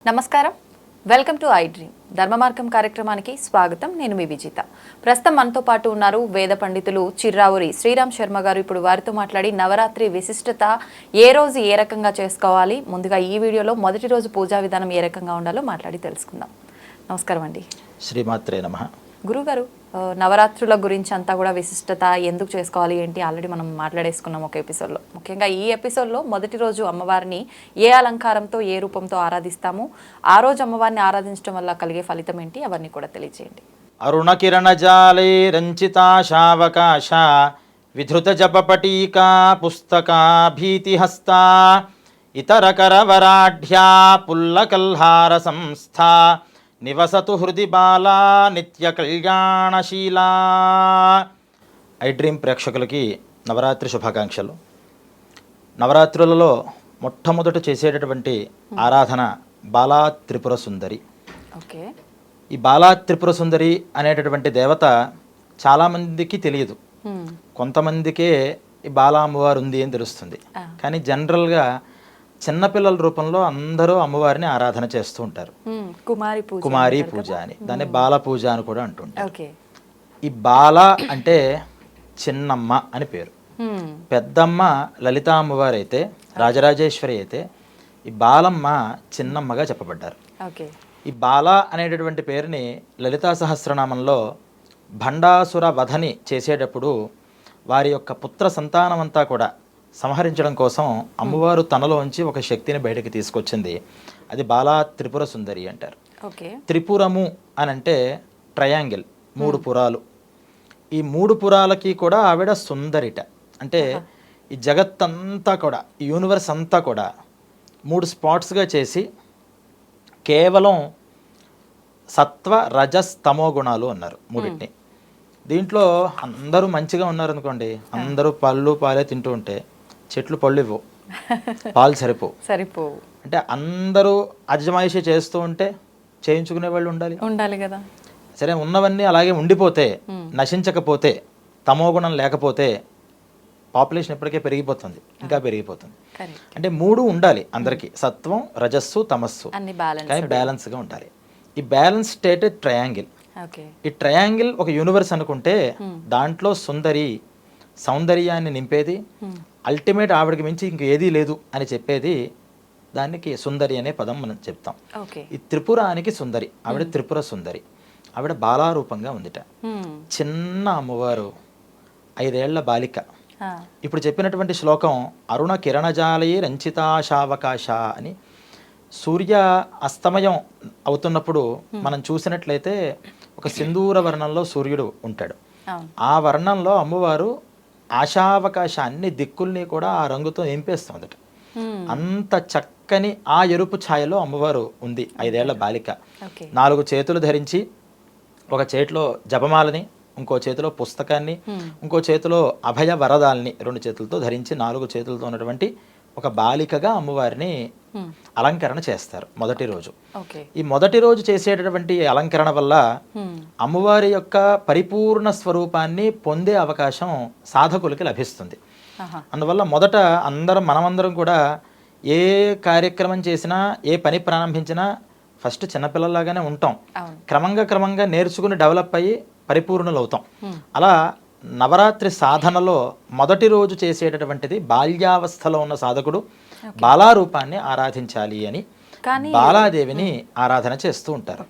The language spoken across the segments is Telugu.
నమస్కారం, వెల్కమ్ టు ఐ డ్రీమ్ ధర్మ మార్గం కార్యక్రమానికి స్వాగతం. నేను మీ విజిత. ప్రస్తుతం మనతో పాటు ఉన్నారు వేద పండితులు చిర్రావురి శ్రీరామ్ శర్మ గారు. ఇప్పుడు వారితో మాట్లాడి నవరాత్రి విశిష్టత ఏ రోజు ఏ రకంగా చేసుకోవాలి, ముందుగా ఈ వీడియోలో మొదటి రోజు పూజా విధానం ఏ రకంగా ఉండాలో మాట్లాడి తెలుసుకుందాం. నమస్కారం అండి. శ్రీమాత్రే నమః. గురుగారు, నవరాత్రుల గురించి అంతా కూడా విశిష్టత ఎందుకు చేసుకోవాలి ఏంటి ఆల్రెడీ మనం మాట్లాడేసుకున్నాం ఒక ఎపిసోడ్లో. ముఖ్యంగా ఈ ఎపిసోడ్లో మొదటి రోజు అమ్మవారిని ఏ అలంకారంతో ఏ రూపంతో ఆరాధిస్తాము, ఆ రోజు అమ్మవారిని ఆరాధించడం వల్ల కలిగే ఫలితం ఏంటి, అవన్నీ కూడా తెలియజేయండి. అరుణ కిరణ జాలే రంచితా శావకాశ విధృత జపపటీకా పుస్తకా భీతిహస్తా ఇతర కరవరాఢ్యా పుల్లకల్హార సంస్థా నివసతు హృది బాలా నిత్య కళ్యాణశీలా. ఐ డ్రీమ్ ప్రేక్షకులకి నవరాత్రి శుభాకాంక్షలు. నవరాత్రులలో మొట్టమొదట చేసేటటువంటి ఆరాధన బాలా త్రిపుర సుందరి. ఓకే. ఈ బాలా త్రిపుర సుందరి అనేటటువంటి దేవత చాలామందికి తెలియదు. కొంతమందికే ఈ బాలా అమ్మవారు ఉంది అని తెలుస్తుంది. కానీ జనరల్గా చిన్నపిల్లల రూపంలో అందరూ అమ్మవారిని ఆరాధన చేస్తూ ఉంటారు. కుమారి పూజ అని, దాన్ని బాల పూజ అని కూడా అంటుంటారు. ఈ బాల అంటే చిన్నమ్మ అని పేరు. పెద్దమ్మ లలితా అమ్మవారు అయితే, రాజరాజేశ్వరి అయితే, ఈ బాలమ్మ చిన్నమ్మగా చెప్పబడ్డారు. ఈ బాల అనేటటువంటి పేరుని లలితా సహస్రనామంలో భండాసుర వధని చేసేటప్పుడు వారి యొక్క పుత్ర సంతానమంతా కూడా సంహరించడం కోసం అమ్మవారు తనలోంచి ఒక శక్తిని బయటకు తీసుకొచ్చింది. అది బాలా త్రిపుర సుందరి అంటారు. త్రిపురము అని అంటే ట్రయాంగిల్, మూడు పురాలు. ఈ మూడు పురాలకి కూడా ఆవిడ సుందరిట. అంటే ఈ జగత్తంతా కూడా, ఈ యూనివర్స్ అంతా కూడా మూడు స్పాట్స్గా చేసి కేవలం సత్వ రజస్ తమో గుణాలు అన్నారు మూడింటిని. దీంట్లో అందరూ మంచిగా ఉన్నారనుకోండి, అందరూ పాలే తింటూ ఉంటే చెట్లు పళ్ళు ఇవ్వవు, పాలు సరిపోవు. అంటే అందరూ అజమాయిషి చేస్తూ ఉంటే చేయించుకునే వాళ్ళు ఉండాలి కదా. సరే, ఉన్నవన్నీ అలాగే ఉండిపోతే, నశించకపోతే, తమోగుణం లేకపోతే పాపులేషన్ ఇప్పటికే పెరిగిపోతుంది, ఇంకా పెరిగిపోతుంది. అంటే మూడు ఉండాలి అందరికీ, సత్వం రజస్సు తమస్సు, కానీ బ్యాలెన్స్గా ఉండాలి. ఈ బ్యాలెన్స్ స్టేట్ ట్రయాంగిల్. ఈ ట్రయాంగిల్ ఒక యూనివర్స్ అనుకుంటే దాంట్లో సుందరి సౌందర్యాన్ని నింపేది, అల్టిమేట్ ఆవిడకి మించి ఇంక ఏదీ లేదు అని చెప్పేది, దానికి సుందరి అనే పదం మనం చెప్తాం. ఈ త్రిపురానికి సుందరి, ఆవిడ త్రిపుర సుందరి. ఆవిడ బాలారూపంగా ఉందిట. చిన్న అమ్మవారు, 5 ఏళ్ల బాలిక. ఇప్పుడు చెప్పినటువంటి శ్లోకం అరుణ కిరణజాలయే రంచితాశావకాశ అని. సూర్య అస్తమయం అవుతున్నప్పుడు మనం చూసినట్లయితే ఒక సింధూర వర్ణంలో సూర్యుడు ఉంటాడు. ఆ వర్ణంలో అమ్మవారు ఆశావకాశ అన్ని దిక్కుల్ని కూడా ఆ రంగుతో నింపేస్తుందట. అంత చక్కని ఆ ఎరుపు ఛాయలో అమ్మవారు ఉంది, 5 ఏళ్ల బాలిక. 4 చేతులు ధరించి, ఒక చేతిలో జపమాలని, ఇంకో చేతిలో పుస్తకాన్ని, ఇంకో చేతిలో అభయ వరదాల్ని 2 చేతులతో ధరించి 4 చేతులతో ఉన్నటువంటి ఒక బాలికగా అమ్మవారిని అలంకరణ చేస్తారు మొదటి రోజు. ఈ మొదటి రోజు చేసేటటువంటి అలంకరణ వల్ల అమ్మవారి యొక్క పరిపూర్ణ స్వరూపాన్ని పొందే అవకాశం సాధకులకి లభిస్తుంది. అందువల్ల మొదట మనమందరం కూడా ఏ కార్యక్రమం చేసినా, ఏ పని ప్రారంభించినా ఫస్ట్ చిన్నపిల్లలాగానే ఉంటాం. క్రమంగా నేర్చుకుని డెవలప్ అయ్యి పరిపూర్ణులు అవుతాం. అలా నవరాత్రి సాధనలో మొదటి రోజు చేసేటటువంటిది బాల్యావస్థలో ఉన్న సాధకుడు బాలారూపాన్ని ఆరాధించాలి అని బాలాదేవిని ఆరాధన చేస్తూ ఉంటారు.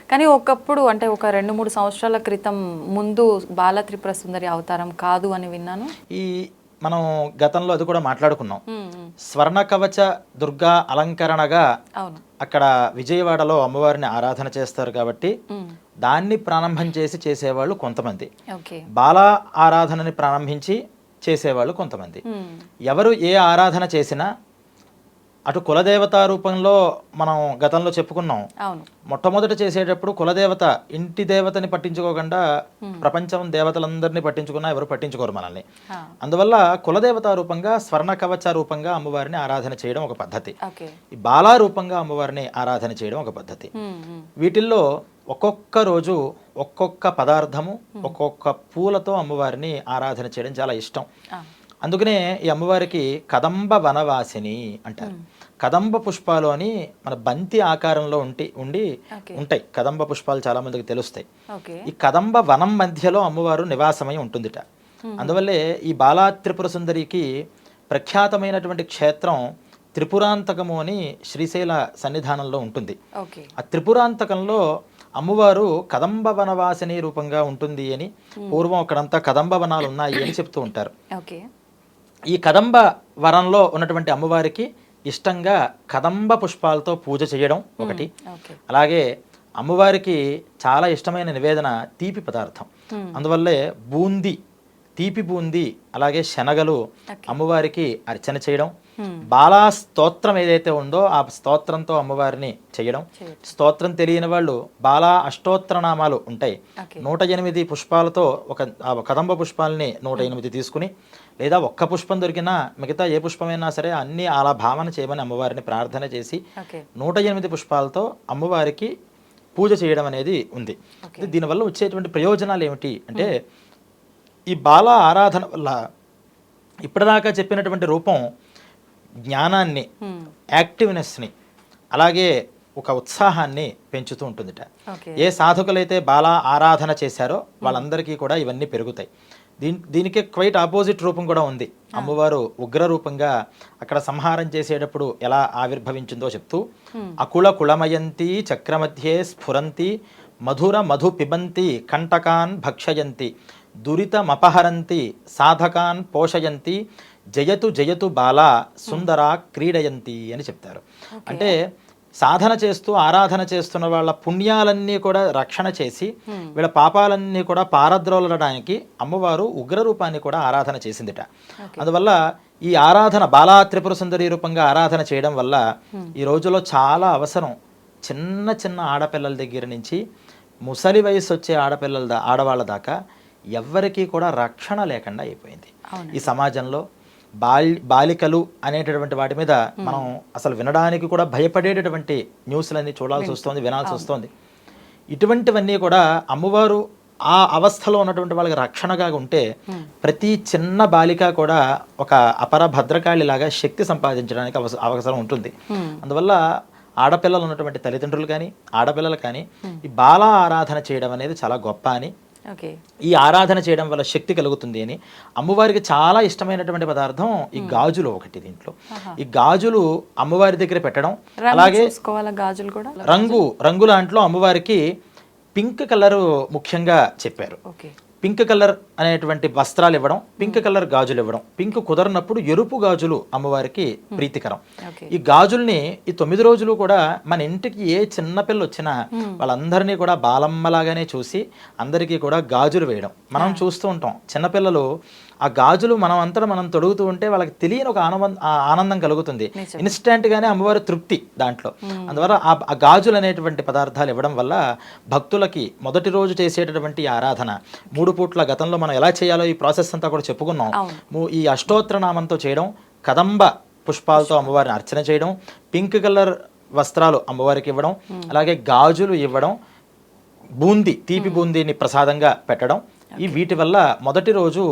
కానీ ఒకప్పుడు, అంటే ఒక 2-3 సంవత్సరాల క్రితం ముందు బాల త్రిపుర సుందరి అవతారం కాదు అని విన్నాను. ఈ మనం గతంలో అది కూడా మాట్లాడుకున్నాం. స్వర్ణ కవచ దుర్గా అలంకరణగా అక్కడ విజయవాడలో అమ్మవారిని ఆరాధన చేస్తారు కాబట్టి దాన్ని ప్రారంభం చేసేవాళ్ళు కొంతమంది, బాలా ఆరాధనని ప్రారంభించి చేసేవాళ్ళు కొంతమంది. ఎవరు ఏ ఆరాధన చేసినా అటు కులదేవత రూపంలో మనం గతంలో చెప్పుకున్నాం. మొట్టమొదట చేసేటప్పుడు కులదేవత, ఇంటి దేవతని పట్టించుకోకుండా ప్రపంచం దేవతలందరినీ పట్టించుకున్నా ఎవరు పట్టించుకోరు మనల్ని. అందువల్ల కులదేవత రూపంగా, స్వర్ణ కవచ రూపంగా అమ్మవారిని ఆరాధన చేయడం ఒక పద్ధతి. ఈ బాలా రూపంగా అమ్మవారిని ఆరాధన చేయడం ఒక పద్ధతి. వీటిల్లో ఒక్కొక్క రోజు ఒక్కొక్క పదార్థము, ఒక్కొక్క పూలతో అమ్మవారిని ఆరాధన చేయడం చాలా ఇష్టం. అందుకనే ఈ అమ్మవారికి కదంబ వనవాసిని అంటారు. కదంబ పుష్పాలు అని మన బంతి ఆకారంలో ఉంటాయి. కదంబ పుష్పాలు చాలా మందికి తెలుస్తాయి. ఈ కదంబ వనం మధ్యలో అమ్మవారు నివాసమై ఉంటుందిట. అందువల్లే ఈ బాలా త్రిపుర సుందరికి ప్రఖ్యాతమైనటువంటి క్షేత్రం త్రిపురాంతకము అని శ్రీశైల సన్నిధానంలో ఉంటుంది. ఆ త్రిపురాంతకంలో అమ్మవారు కదంబ వనవాసిని రూపంగా ఉంటుంది అని, పూర్వం అక్కడంతా కదంబ వనాలు ఉన్నాయి అని చెప్తూ ఉంటారు. ఈ కదంబ వనంలో ఉన్నటువంటి అమ్మవారికి ఇష్టంగా కదంబ పుష్పాలతో పూజ చేయడం ఒకటి. అలాగే అమ్మవారికి చాలా ఇష్టమైన నివేదన తీపి పదార్థం. అందువల్లే బూందీ, తీపి బూందీ, అలాగే శనగలు అమ్మవారికి అర్చన చేయడం. బాలా స్తోత్రం ఏదైతే ఉందో ఆ స్తోత్రంతో అమ్మవారిని చేయడం. స్తోత్రం తెలియని వాళ్ళు బాలా అష్టోత్తర నామాలు ఉంటాయి. 108 పుష్పాలతో ఒక కదంబ పుష్పాలని 108 తీసుకుని, లేదా ఒక్క పుష్పం దొరికినా మిగతా ఏ పుష్పమైనా సరే అన్ని అలా భావన చేయమని అమ్మవారిని ప్రార్థన చేసి 108 పుష్పాలతో అమ్మవారికి పూజ చేయడం అనేది ఉంది. దీనివల్ల వచ్చేటువంటి ప్రయోజనాలు ఏమిటి అంటే, ఈ బాలా ఆరాధన వల్ల ఇప్పటిదాకా చెప్పినటువంటి రూపం జ్ఞానాన్ని, యాక్టివ్నెస్ని, అలాగే ఒక ఉత్సాహాన్ని పెంచుతూ ఉంటుందిట. ఏ సాధకులైతే బాలా ఆరాధన చేశారో వాళ్ళందరికీ కూడా ఇవన్నీ పెరుగుతాయి. దీనికి క్వైట్ ఆపోజిట్ రూపం కూడా ఉంది. అమ్మవారు ఉగ్ర రూపంగా అక్కడ సంహారం చేసేటప్పుడు ఎలా ఆవిర్భవించిందో చెప్తూ, అకుల కుళమయంతి చక్రమధ్యే స్ఫురంతి మధుర మధు పిబంతి కంటకాన్ భక్షయంతి దురితమపహరంతి సాధకాన్ పోషయంతి జయతు జయతు బాలా సుందర క్రీడయంతి అని చెప్తారు. అంటే సాధన చేస్తూ ఆరాధన చేస్తున్న వాళ్ళ పుణ్యాలన్నీ కూడా రక్షణ చేసి వీళ్ళ పాపాలన్నీ కూడా పారద్రోలడానికి అమ్మవారు ఉగ్ర రూపాన్ని కూడా ఆరాధన చేసిందిట. అందువల్ల ఈ ఆరాధన బాలా త్రిపుర సుందరి రూపంగా ఆరాధన చేయడం వల్ల ఈ రోజులో చాలా అవసరం. చిన్న చిన్న ఆడపిల్లల దగ్గర నుంచి ముసలి వయసు వచ్చే ఆడవాళ్ళ దాకా ఎవ్వరికీ కూడా రక్షణ లేకుండా అయిపోయింది ఈ సమాజంలో. బాలికలు అనేటటువంటి వాటి మీద మనం అసలు వినడానికి కూడా భయపడేటటువంటి న్యూస్లన్నీ చూడాల్సి వస్తుంది, వినాల్సి వస్తుంది. ఇటువంటివన్నీ కూడా అమ్మవారు ఆ అవస్థలో ఉన్నటువంటి వాళ్ళకి రక్షణగా ఉంటే ప్రతి చిన్న బాలిక కూడా ఒక అపర భద్రకాళిలాగా శక్తి సంపాదించడానికి అవసరం ఉంటుంది. అందువల్ల ఆడపిల్లలు ఉన్నటువంటి తల్లిదండ్రులు కానీ ఆడపిల్లలు కానీ ఈ బాలా ఆరాధన చేయడం అనేది చాలా గొప్ప అని, ఈ ఆరాధన చేయడం వల్ల శక్తి కలుగుతుంది అని. అమ్మవారికి చాలా ఇష్టమైనటువంటి పదార్థం ఈ గాజులు ఒకటి. దీంట్లో ఈ గాజులు అమ్మవారి దగ్గర పెట్టడం, అలాగే రంగు లాంట్లో అమ్మవారికి పింక్ కలర్ ముఖ్యంగా చెప్పారు. పింక్ కలర్ అనేటువంటి వస్త్రాలు ఇవ్వడం, పింక్ కలర్ గాజులు ఇవ్వడం. పింక్ కుదరనప్పుడు ఎరుపు గాజులు అమ్మవారికి ప్రీతికరం. ఈ గాజుల్ని ఈ 9 రోజులు కూడా మన ఇంటికి ఏ చిన్నపిల్ల వచ్చినా వాళ్ళందరినీ కూడా బాలమ్మలాగానే చూసి అందరికీ కూడా గాజులు వేయడం మనం చూస్తూ ఉంటాం. చిన్నపిల్లలు ఆ గాజులు మనం తొడుగుతూ ఉంటే వాళ్ళకి తెలియని ఒక ఆనందం కలుగుతుంది. ఇన్స్టెంట్ గానే అమ్మవారి తృప్తి దాంట్లో. అందువల్ల ఆ గాజులు అనేటువంటి పదార్థాలు ఇవ్వడం వల్ల భక్తులకి మొదటి రోజు చేసేటటువంటి ఆరాధన 3 పూట్ల గతంలో మనం ఎలా చేయాలో ఈ ప్రాసెస్ అంతా కూడా చెప్పుకున్నాం. ఈ అష్టోత్తర నామంతో చేయడం, కదంబ పుష్పాలతో అమ్మవారిని అర్చన చేయడం, పింక్ కలర్ వస్త్రాలు అమ్మవారికి ఇవ్వడం, అలాగే గాజులు ఇవ్వడం, బూందీ, తీపి బూందీని ప్రసాదంగా పెట్టడం. ఈ వీటి వల్ల మొదటి రోజు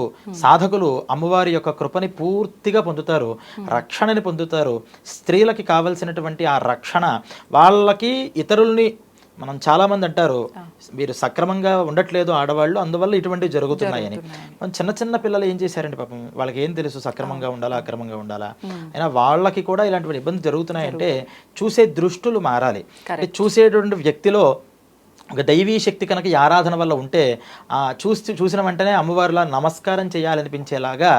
సాధకులు అమ్మవారి యొక్క కృపని పూర్తిగా పొందుతారు, రక్షణని పొందుతారు. స్త్రీలకి కావలసినటువంటి ఆ రక్షణ, వాళ్ళకి ఇతరుల్ని మనం చాలా మంది అంటారు మీరు సక్రమంగా ఉండట్లేదు ఆడవాళ్ళు, అందువల్ల ఇటువంటివి జరుగుతున్నాయని. చిన్న చిన్న పిల్లలు ఏం చేశారండి పాపం, వాళ్ళకి ఏం తెలుసు సక్రమంగా ఉండాలా అక్రమంగా ఉండాలా. అయినా వాళ్ళకి కూడా ఇలాంటి ఇబ్బంది జరుగుతున్నాయంటే చూసే దృష్టులు మారాలి. చూసేటువంటి వ్యక్తిలో ఒక దైవీ శక్తి కనుక ఈ ఆరాధన వల్ల ఉంటే చూసిన వెంటనే అమ్మవారిలా నమస్కారం చేయాలనిపించేలాగా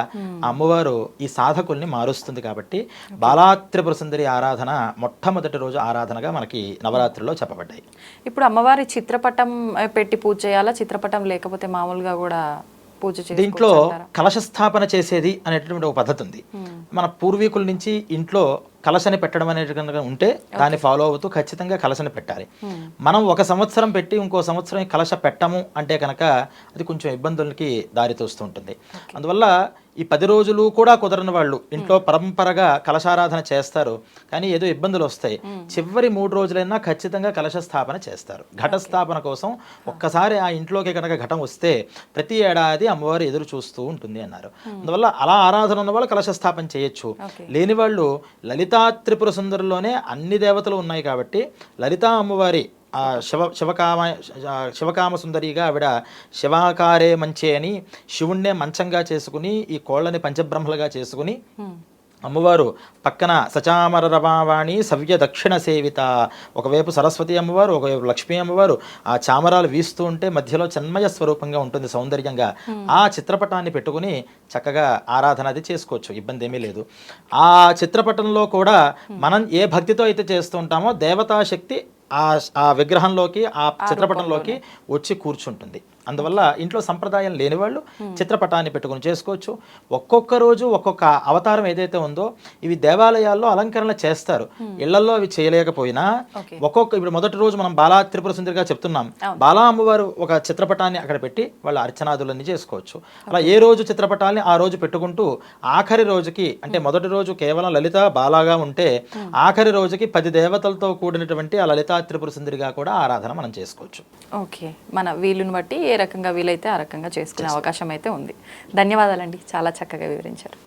అమ్మవారు ఈ సాధకుల్ని మారుస్తుంది. కాబట్టి బాలా త్రిపుర సుందరి ఆరాధన మొట్టమొదటి రోజు ఆరాధనగా మనకి నవరాత్రిలో చెప్పబడ్డాయి. ఇప్పుడు అమ్మవారి చిత్రపటం పెట్టి పూజ చేయాలా, చిత్రపటం లేకపోతే మామూలుగా కూడా పూజ చేయాలి? దీంట్లో కలశ స్థాపన చేసేది అనేటటువంటి ఒక పద్ధతి ఉంది. మన పూర్వీకుల నుంచి ఇంట్లో కలశని పెట్టడం అనేది కనుక ఉంటే దాన్ని ఫాలో అవుతూ ఖచ్చితంగా కలశని పెట్టాలి. మనం ఒక సంవత్సరం పెట్టి ఇంకో సంవత్సరం కలశ పెట్టము అంటే కనుక అది కొంచెం ఇబ్బందులకి దారితోస్తూ ఉంటుంది. అందువల్ల ఈ 10 రోజులు కూడా కుదరని వాళ్ళు ఇంట్లో పరంపరగా కలశారాధన చేస్తారు, కానీ ఏదో ఇబ్బందులు వస్తాయి. చివరి 3 రోజులైనా ఖచ్చితంగా కలశ స్థాపన చేస్తారు. ఘట స్థాపన కోసం ఒక్కసారి ఆ ఇంట్లోకి కనుక ఘటం వస్తే ప్రతి ఏడాది అమ్మవారు ఎదురు చూస్తూ ఉంటుంది అన్నారు. అందువల్ల అలా ఆరాధన ఉన్న వాళ్ళు కలశ స్థాపన చేయొచ్చు. లేని వాళ్ళు లలిత లలితా త్రిపుర సుందరిలోనే అన్ని దేవతలు ఉన్నాయి కాబట్టి లలితా అమ్మవారి ఆ శివకామ సుందరిగా ఆవిడ శివాకారే మంచే అని శివుణ్ణే మంచంగా చేసుకుని ఈ కోళ్ళని పంచబ్రహ్మలుగా చేసుకుని అమ్మవారు పక్కన సచామర రమావాణి సవ్య దక్షిణ సేవిత, ఒకవైపు సరస్వతి అమ్మవారు, ఒకవైపు లక్ష్మీ అమ్మవారు ఆ చామరాలు వీస్తూ ఉంటే మధ్యలో చిన్మయ స్వరూపంగా ఉంటుంది సౌందర్యంగా. ఆ చిత్రపటాన్ని పెట్టుకుని చక్కగా ఆరాధన అది చేసుకోవచ్చు, ఇబ్బంది ఏమీ లేదు. ఆ చిత్రపటంలో కూడా మనం ఏ భక్తితో అయితే చేస్తూ ఉంటామో దేవతాశక్తి ఆ విగ్రహంలోకి ఆ చిత్రపటంలోకి వచ్చి కూర్చుంటుంది. అందువల్ల ఇంట్లో సంప్రదాయం లేని వాళ్ళు చిత్రపటాన్ని పెట్టుకుని చేసుకోవచ్చు. ఒక్కొక్క రోజు ఒక్కొక్క అవతారం ఏదైతే ఉందో ఇవి దేవాలయాల్లో అలంకరణ చేస్తారు, ఇళ్లలో అవి చేయలేకపోయినా ఇప్పుడు మొదటి రోజు మనం బాలా త్రిపుర సుందరిగా చెప్తున్నాం, బాలా అమ్మవారు ఒక చిత్రపటాన్ని అక్కడ పెట్టి వాళ్ళ అర్చనాదులన్నీ చేసుకోవచ్చు. అలా ఏ రోజు చిత్రపటాన్ని ఆ రోజు పెట్టుకుంటూ ఆఖరి రోజుకి అంటే మొదటి రోజు కేవలం లలిత బాలాగా ఉంటే ఆఖరి రోజుకి 10 దేవతలతో కూడినటువంటి ఆ లలితా త్రిపుర సుందరిగా కూడా ఆరాధన మనం చేసుకోవచ్చు. ఓకే, మన వీలుని బట్టి ఏ రకంగా వీలైతే ఆ రకంగా చేసుకునే అవకాశం అయితే ఉంది. ధన్యవాదాలండి, చాలా చక్కగా వివరించారు.